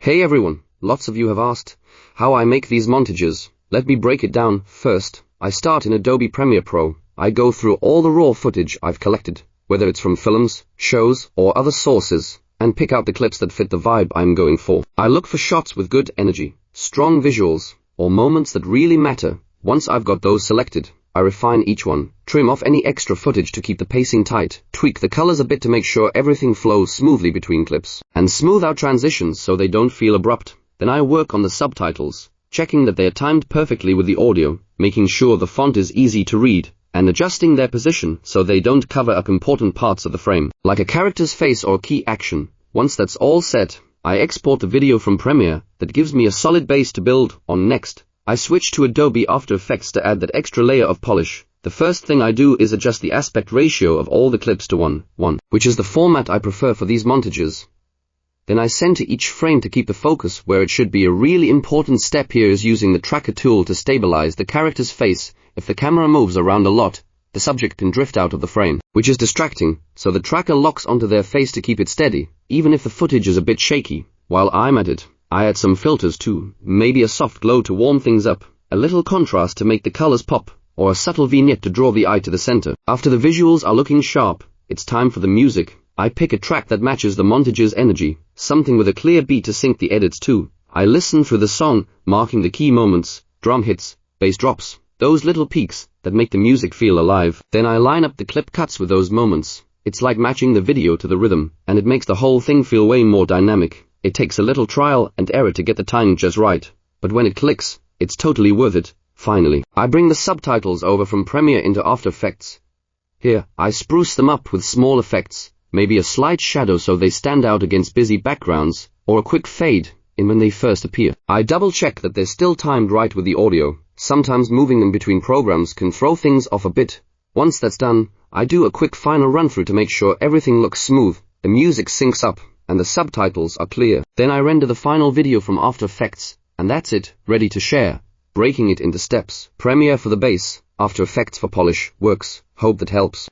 Hey everyone, lots of you have asked how I make these montages. Let me break it down. First, I start in Adobe Premiere Pro. I go through all the raw footage I've collected, whether it's from films, shows, or other sources, and pick out the clips that fit the vibe I'm going for. I look for shots with good energy, strong visuals, or moments that really matter. Once I've got those selected, I refine each one, trim off any extra footage to keep the pacing tight, tweak the colors a bit to make sure everything flows smoothly between clips, and smooth out transitions so they don't feel abrupt. Then I work on the subtitles, checking that they are timed perfectly with the audio, making sure the font is easy to read, and adjusting their position so they don't cover up important parts of the frame, like a character's face or key action. Once that's all set, I export the video from Premiere. That gives me a solid base to build on. Next, I switch to Adobe After Effects to add that extra layer of polish. The first thing I do is adjust the aspect ratio of all the clips to 1:1, which is the format I prefer for these montages. Then I center each frame to keep the focus where it should be. A really important step here is using the tracker tool to stabilize the character's face. If the camera moves around a lot, the subject can drift out of the frame, which is distracting, so the tracker locks onto their face to keep it steady, even if the footage is a bit shaky. While I'm at it, I add some filters too, maybe a soft glow to warm things up, a little contrast to make the colors pop, or a subtle vignette to draw the eye to the center. After the visuals are looking sharp, it's time for the music. I pick a track that matches the montage's energy, something with a clear beat to sync the edits to. I listen through the song, marking the key moments, drum hits, bass drops, those little peaks that make the music feel alive. Then I line up the clip cuts with those moments. It's like matching the video to the rhythm, and it makes the whole thing feel way more dynamic. It takes a little trial and error to get the timing just right, but when it clicks, it's totally worth it. Finally, I bring the subtitles over from Premiere into After Effects. Here, I spruce them up with small effects, maybe a slight shadow so they stand out against busy backgrounds, or a quick fade in when they first appear. I double check that they're still timed right with the audio. Sometimes moving them between programs can throw things off a bit. Once that's done, I do a quick final run through to make sure everything looks smooth, the music syncs up, and the subtitles are clear. Then I render the final video from After Effects, and that's it, ready to share, breaking it into steps. Premiere for the base, After Effects for polish. Works. Hope that helps.